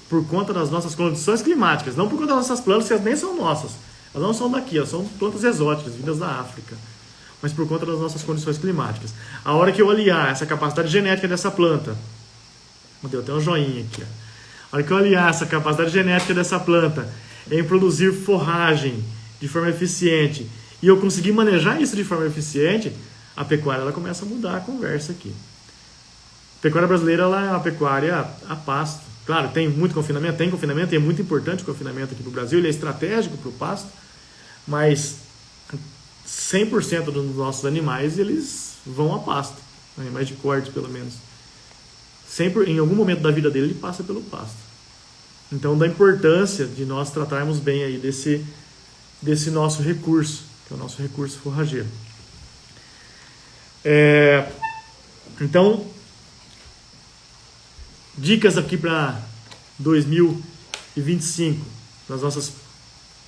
Por conta das nossas condições climáticas, não por conta das nossas plantas, que elas nem são nossas. Elas não são daqui, elas são plantas exóticas, vindas da África. Mas por conta das nossas condições climáticas. A hora que eu aliar essa capacidade genética dessa planta, deu até um joinha aqui, ó. A hora que eu aliar essa capacidade genética dessa planta em produzir forragem de forma eficiente, e eu conseguir manejar isso de forma eficiente, a pecuária ela começa a mudar a conversa aqui. A pecuária brasileira ela é uma pecuária a pasto. Claro, tem muito confinamento, e é muito importante o confinamento aqui no Brasil, ele é estratégico para o pasto, mas 100% dos nossos animais eles vão a pasto, animais de corte pelo menos. Sempre, em algum momento da vida dele, ele passa pelo pasto. Então, da importância de nós tratarmos bem aí desse nosso recurso, que é o nosso recurso forrageiro. Então, dicas aqui para 2025, nas nossas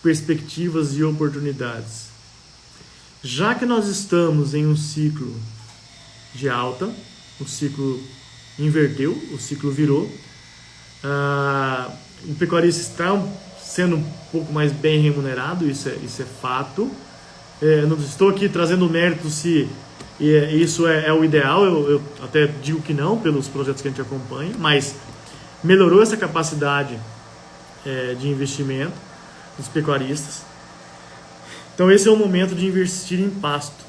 perspectivas e oportunidades. Já que nós estamos em um ciclo de alta, o ciclo inverteu, o ciclo virou, o pecuarista está sendo um pouco mais bem remunerado, isso é fato. Não estou aqui trazendo mérito se isso é o ideal, eu até digo que não, pelos projetos que a gente acompanha, mas melhorou essa capacidade de investimento dos pecuaristas. Então esse é o momento de investir em pasto,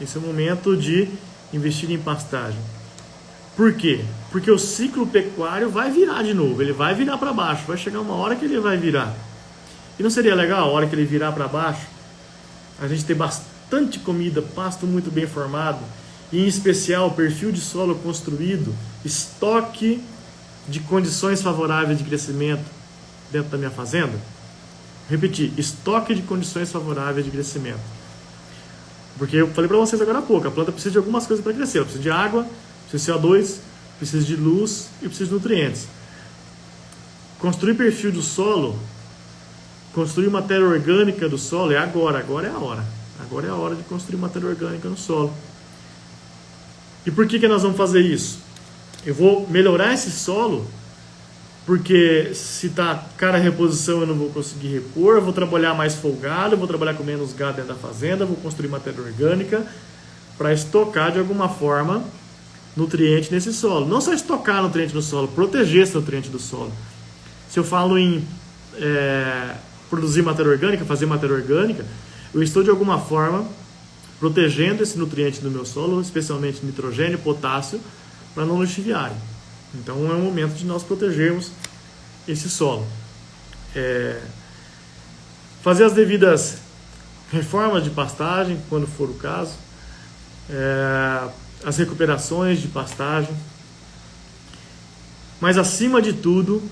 esse é o momento de investir em pastagem. Por quê? Porque o ciclo pecuário vai virar de novo, ele vai virar para baixo, vai chegar uma hora que ele vai virar. E não seria legal a hora que ele virar para baixo, a gente ter bastante comida, pasto muito bem formado, e em especial perfil de solo construído, estoque de condições favoráveis de crescimento dentro da minha fazenda? Repetir, estoque de condições favoráveis de crescimento. Porque eu falei para vocês agora há pouco, a planta precisa de algumas coisas para crescer. Ela precisa de água, precisa de CO2, precisa de luz e precisa de nutrientes. Construir perfil do solo, construir matéria orgânica do solo é agora é a hora. Agora é a hora de construir matéria orgânica no solo. E por que nós vamos fazer isso? Eu vou melhorar esse solo, porque se tá cara a reposição eu não vou conseguir repor, eu vou trabalhar mais folgado, eu vou trabalhar com menos gado dentro da fazenda, vou construir matéria orgânica para estocar de alguma forma nutriente nesse solo. Não só estocar nutriente no solo, proteger esse nutriente do solo. Se eu falo em produzir matéria orgânica, fazer matéria orgânica, eu estou de alguma forma protegendo esse nutriente do meu solo, especialmente nitrogênio e potássio, para não lixiviarem. Então é o momento de nós protegermos esse solo. Fazer as devidas reformas de pastagem, quando for o caso, as recuperações de pastagem, mas acima de tudo,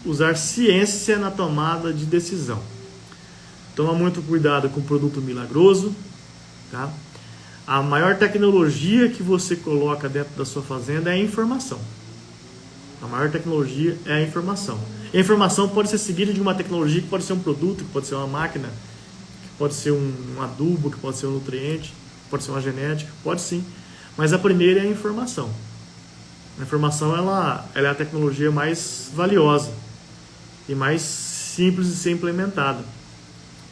usar ciência na tomada de decisão. Toma muito cuidado com o produto milagroso, tá? A maior tecnologia que você coloca dentro da sua fazenda é a informação. A maior tecnologia é a informação. E a informação pode ser seguida de uma tecnologia que pode ser um produto, que pode ser uma máquina, que pode ser um adubo, que pode ser um nutriente, pode ser uma genética, pode sim. Mas a primeira é a informação. A informação ela é a tecnologia mais valiosa e mais simples de ser implementada.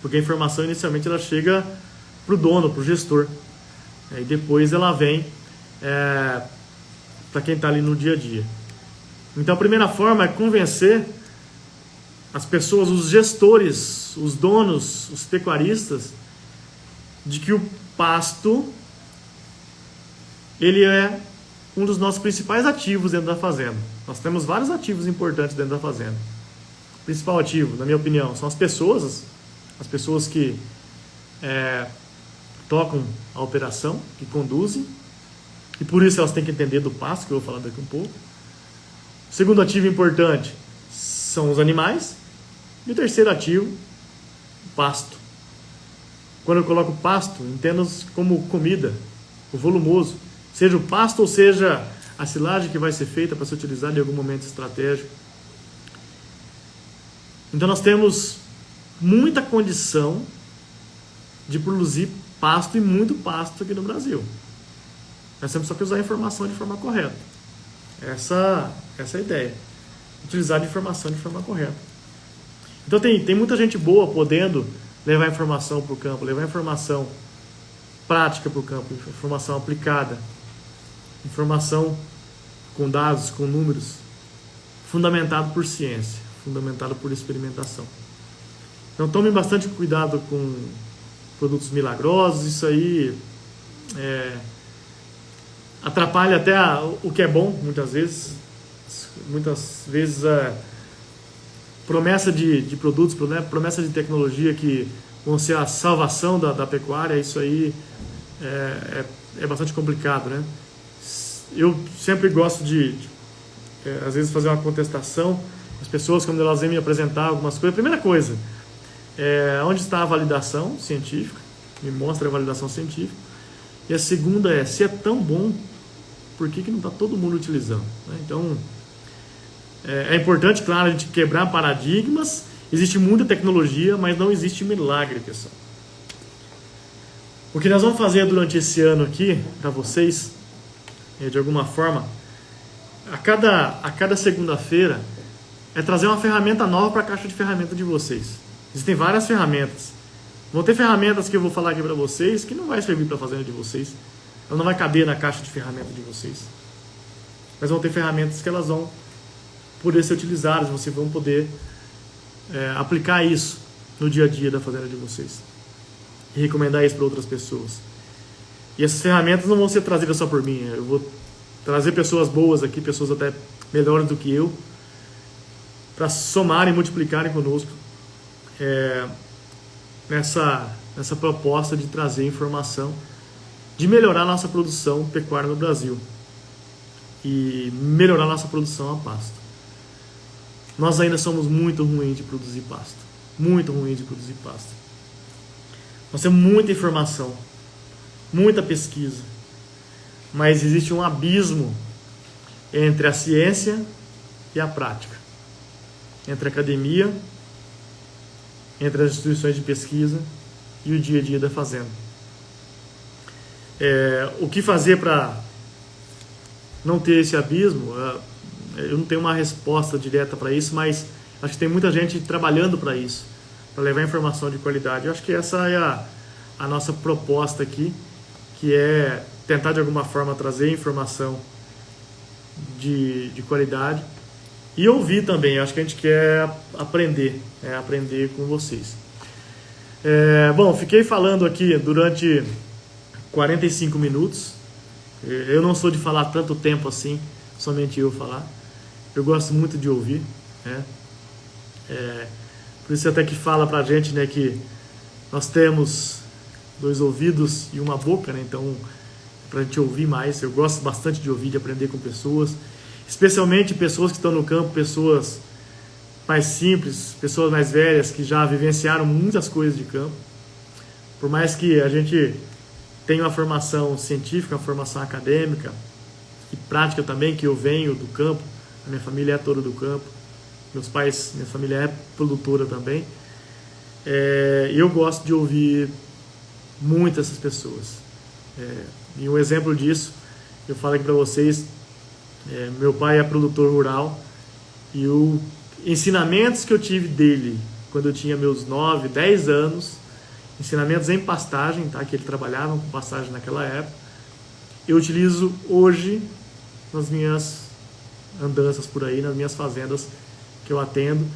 Porque a informação inicialmente ela chega para o dono, para o gestor. E depois ela vem para quem está ali no dia a dia. Então a primeira forma é convencer as pessoas, os gestores, os donos, os pecuaristas, de que o pasto ele é um dos nossos principais ativos dentro da fazenda. Nós temos vários ativos importantes dentro da fazenda. O principal ativo, na minha opinião, são as pessoas que tocam a operação, que conduzem, e por isso elas têm que entender do pasto, que eu vou falar daqui um pouco. O segundo ativo importante são os animais, e o terceiro ativo, o pasto. Quando eu coloco pasto, entenda-os como comida, o volumoso, seja o pasto ou seja a silagem que vai ser feita para ser utilizada em algum momento estratégico. Então nós temos muita condição de produzir pasto e muito pasto aqui no Brasil. Nós temos só que usar a informação de forma correta. Essa é a ideia. Utilizar a informação de forma correta. Então tem muita gente boa podendo levar informação para o campo, levar informação prática para o campo, informação aplicada, informação com dados, com números, fundamentado por ciência, fundamentado por experimentação. Então tome bastante cuidado com produtos milagrosos, isso aí atrapalha até o que é bom, muitas vezes. Muitas vezes promessa de produtos, promessa de tecnologia que vão ser a salvação da pecuária, isso aí é bastante complicado, né? Eu sempre gosto às vezes, fazer uma contestação. As pessoas, quando elas vêm me apresentar algumas coisas, a primeira coisa, onde está a validação científica? Me mostra a validação científica. E a segunda se é tão bom, por que não está todo mundo utilizando? Então, é importante, claro, a gente quebrar paradigmas. Existe muita tecnologia, mas não existe milagre, pessoal. O que nós vamos fazer durante esse ano aqui, para vocês, de alguma forma, a cada segunda-feira, é trazer uma ferramenta nova para a caixa de ferramentas de vocês. Existem várias ferramentas. Vão ter ferramentas que eu vou falar aqui para vocês que não vai servir para a fazenda de vocês. Ela não vai caber na caixa de ferramentas de vocês. Mas vão ter ferramentas que elas vão poder ser utilizadas. Vocês vão poder aplicar isso no dia a dia da fazenda de vocês. E recomendar isso para outras pessoas. E essas ferramentas não vão ser trazidas só por mim. Eu vou trazer pessoas boas aqui, pessoas até melhores do que eu, para somarem e multiplicarem conosco nessa proposta de trazer informação, de melhorar a nossa produção pecuária no Brasil e melhorar a nossa produção a pasto. Nós ainda somos muito ruins de produzir pasto. Muito ruins de produzir pasto. Nós temos muita informação, muita pesquisa, mas existe um abismo entre a ciência e a prática, entre a academia, entre as instituições de pesquisa e o dia a dia da fazenda. O que fazer para não ter esse abismo? Eu não tenho uma resposta direta para isso, mas acho que tem muita gente trabalhando para isso, para levar informação de qualidade. Eu acho que essa é a nossa proposta aqui, que é tentar de alguma forma trazer informação de qualidade e ouvir também. Eu acho que a gente quer aprender com vocês. Bom, fiquei falando aqui durante 45 minutos. Eu não sou de falar tanto tempo assim, somente eu falar. Eu gosto muito de ouvir, né? Por isso até que fala pra gente, né, que nós temos 2 ouvidos e uma boca, né? Então, pra gente ouvir mais. Eu gosto bastante de ouvir, de aprender com pessoas, especialmente pessoas que estão no campo, pessoas mais simples, pessoas mais velhas, que já vivenciaram muitas coisas de campo. Por mais que a gente tenha uma formação científica, uma formação acadêmica e prática também, que eu venho do campo, a minha família é toda do campo, meus pais, minha família é produtora também, eu gosto de ouvir muito essas pessoas. E um exemplo disso, eu falo aqui para vocês, meu pai é produtor rural e os ensinamentos que eu tive dele quando eu tinha meus 9, 10 anos, ensinamentos em pastagem, tá? Que ele trabalhava com pastagem naquela época, eu utilizo hoje nas minhas andanças por aí, nas minhas fazendas que eu atendo,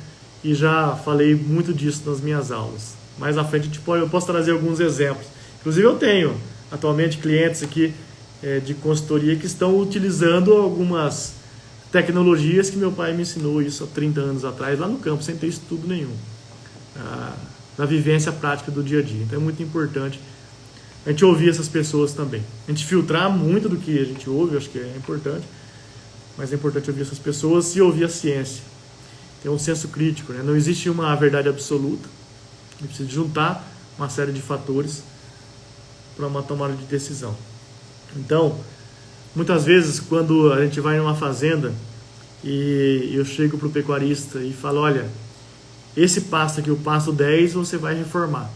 e já falei muito disso nas minhas aulas. Mais à frente eu posso trazer alguns exemplos. Inclusive eu tenho atualmente clientes aqui de consultoria que estão utilizando algumas tecnologias que meu pai me ensinou isso há 30 anos atrás, lá no campo, sem ter estudo nenhum, na vivência prática do dia a dia. Então é muito importante a gente ouvir essas pessoas também. A gente filtrar muito do que a gente ouve, eu acho que é importante, mas é importante ouvir essas pessoas e ouvir a ciência. Ter um senso crítico, né? Não existe uma verdade absoluta. A gente precisa juntar uma série de fatores para uma tomada de decisão. Então, muitas vezes, quando a gente vai numa fazenda e eu chego para o pecuarista e falo, olha, esse pasto aqui, o pasto 10, você vai reformar.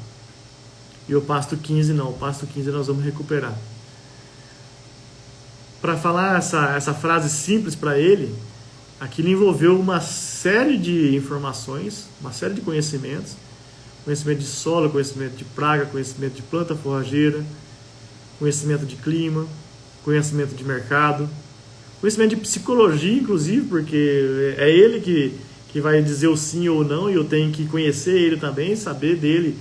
E o pasto 15 não, o pasto 15 nós vamos recuperar. Para falar essa frase simples para ele, aquilo envolveu uma série de informações, uma série de conhecimentos, conhecimento de solo, conhecimento de praga, conhecimento de planta forrageira, conhecimento de clima, conhecimento de mercado, conhecimento de psicologia, inclusive, porque é ele que vai dizer o sim ou não, e eu tenho que conhecer ele também, saber dele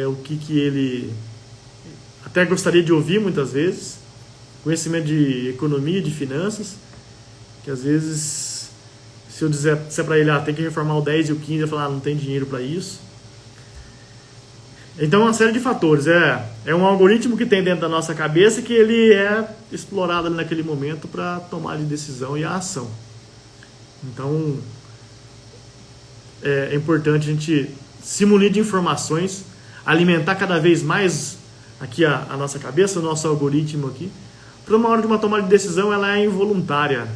o que ele até gostaria de ouvir muitas vezes. Conhecimento de economia, de finanças, que às vezes, se eu disser para ele, tem que reformar o 10 e o 15, ele vai falar, não tem dinheiro para isso. Então, uma série de fatores. É um algoritmo que tem dentro da nossa cabeça que ele é explorado ali naquele momento para tomar de decisão e a ação. Então, é importante a gente se munir de informações, alimentar cada vez mais aqui a nossa cabeça, o nosso algoritmo aqui, para uma hora de uma tomada de decisão, ela é involuntária.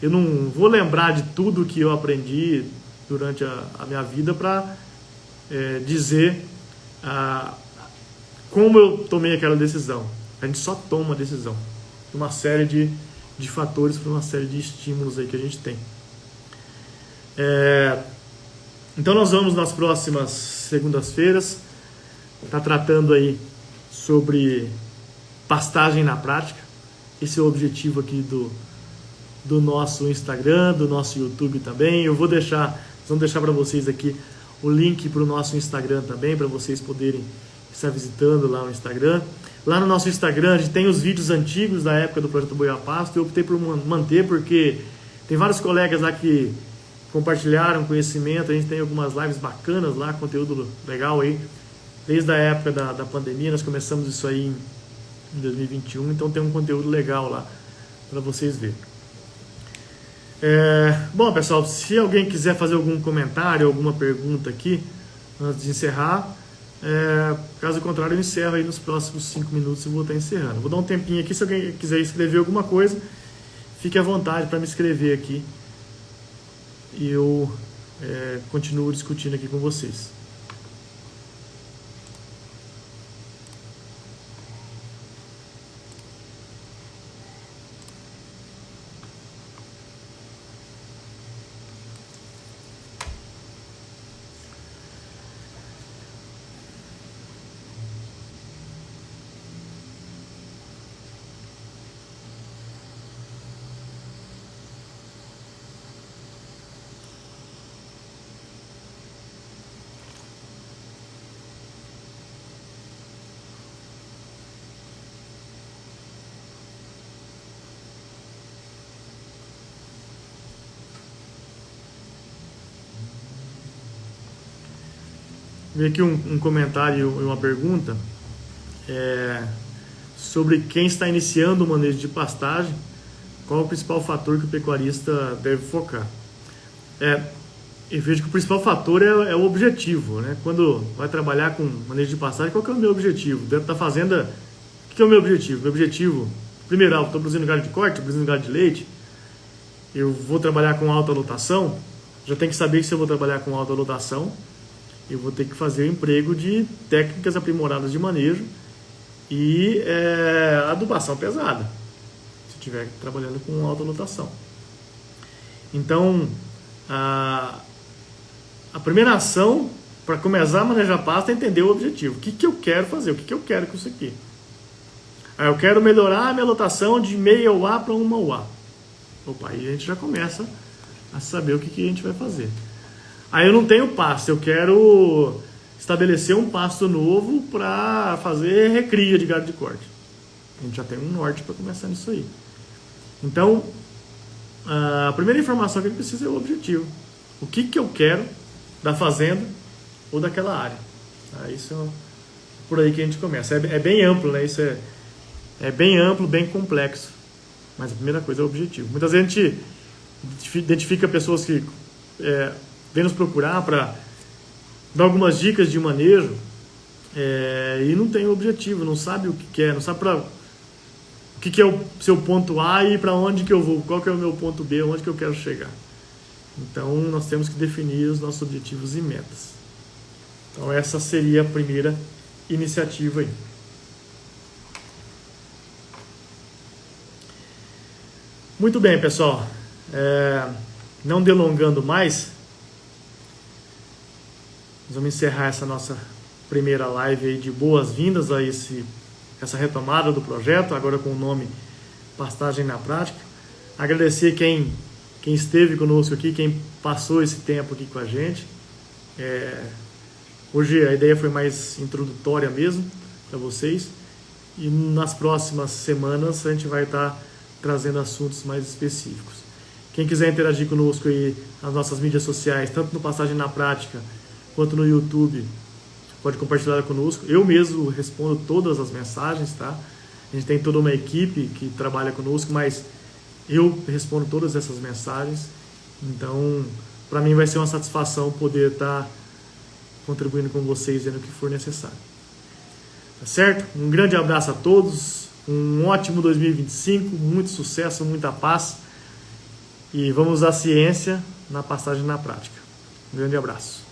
Eu não vou lembrar de tudo que eu aprendi durante a minha vida para dizer como eu tomei aquela decisão. A gente só toma a decisão por uma série de fatores, por uma série de estímulos aí que a gente tem. Então nós vamos nas próximas segundas-feiras estar tratando aí sobre pastagem na prática. Esse é o objetivo aqui do nosso Instagram, do nosso YouTube também. Vamos deixar para vocês aqui o link para o nosso Instagram também, para vocês poderem estar visitando lá o Instagram. Lá no nosso Instagram a gente tem os vídeos antigos da época do Projeto Boi a Pasto. Eu optei por manter porque tem vários colegas lá que compartilharam conhecimento. A gente tem algumas lives bacanas lá, conteúdo legal aí. Desde a época da pandemia, nós começamos isso aí em 2021, então tem um conteúdo legal lá para vocês verem. Bom, pessoal, se alguém quiser fazer algum comentário, alguma pergunta aqui, antes de encerrar, caso contrário, eu encerro aí nos próximos 5 minutos e vou estar encerrando. Vou dar um tempinho aqui, se alguém quiser escrever alguma coisa, fique à vontade para me escrever aqui e eu continuo discutindo aqui com vocês. Vi aqui um comentário e uma pergunta sobre quem está iniciando o manejo de pastagem, qual é o principal fator que o pecuarista deve focar. Eu vejo que o principal fator é o objetivo, né? Quando vai trabalhar com manejo de pastagem, qual que é o meu objetivo? Dentro da fazenda, o que é o meu objetivo? Meu objetivo, primeiro, estou produzindo gado de corte, estou produzindo gado de leite, eu vou trabalhar com alta lotação, já tem que saber que se eu vou trabalhar com alta lotação, eu vou ter que fazer o emprego de técnicas aprimoradas de manejo e adubação pesada, se estiver trabalhando com alta lotação. Então, a primeira ação para começar a manejar a pasta é entender o objetivo. O que eu quero fazer? O que eu quero com isso aqui? Eu quero melhorar a minha lotação de meia UA para 1 UA. Opa, aí a gente já começa a saber o que a gente vai fazer. Aí eu não tenho pasto, eu quero estabelecer um pasto novo para fazer recria de gado de corte. A gente já tem um norte para começar nisso aí. Então, a primeira informação que a gente precisa é o objetivo. O que eu quero da fazenda ou daquela área. Isso é por aí que a gente começa. É bem amplo, né? Isso é bem amplo, bem complexo. Mas a primeira coisa é o objetivo. Muitas vezes a gente identifica pessoas que vem nos procurar para dar algumas dicas de manejo e não tem o objetivo, não sabe o que quer, não sabe o que é o seu ponto A e para onde que eu vou, qual que é o meu ponto B, onde que eu quero chegar. Então nós temos que definir os nossos objetivos e metas. Então essa seria a primeira iniciativa aí. Muito bem, pessoal. Não delongando mais, nós vamos encerrar essa nossa primeira live aí de boas-vindas a essa retomada do projeto, agora com o nome Pastagem na Prática. Agradecer quem esteve conosco aqui, quem passou esse tempo aqui com a gente. Hoje a ideia foi mais introdutória mesmo para vocês. E nas próximas semanas a gente vai estar trazendo assuntos mais específicos. Quem quiser interagir conosco aí nas nossas mídias sociais, tanto no Pastagem na Prática quanto no YouTube, pode compartilhar conosco. Eu mesmo respondo todas as mensagens, tá? A gente tem toda uma equipe que trabalha conosco, mas eu respondo todas essas mensagens. Então, para mim vai ser uma satisfação poder estar contribuindo com vocês no que for necessário. Tá certo? Um grande abraço a todos, um ótimo 2025, muito sucesso, muita paz. E vamos usar a ciência na pastagem na prática. Um grande abraço.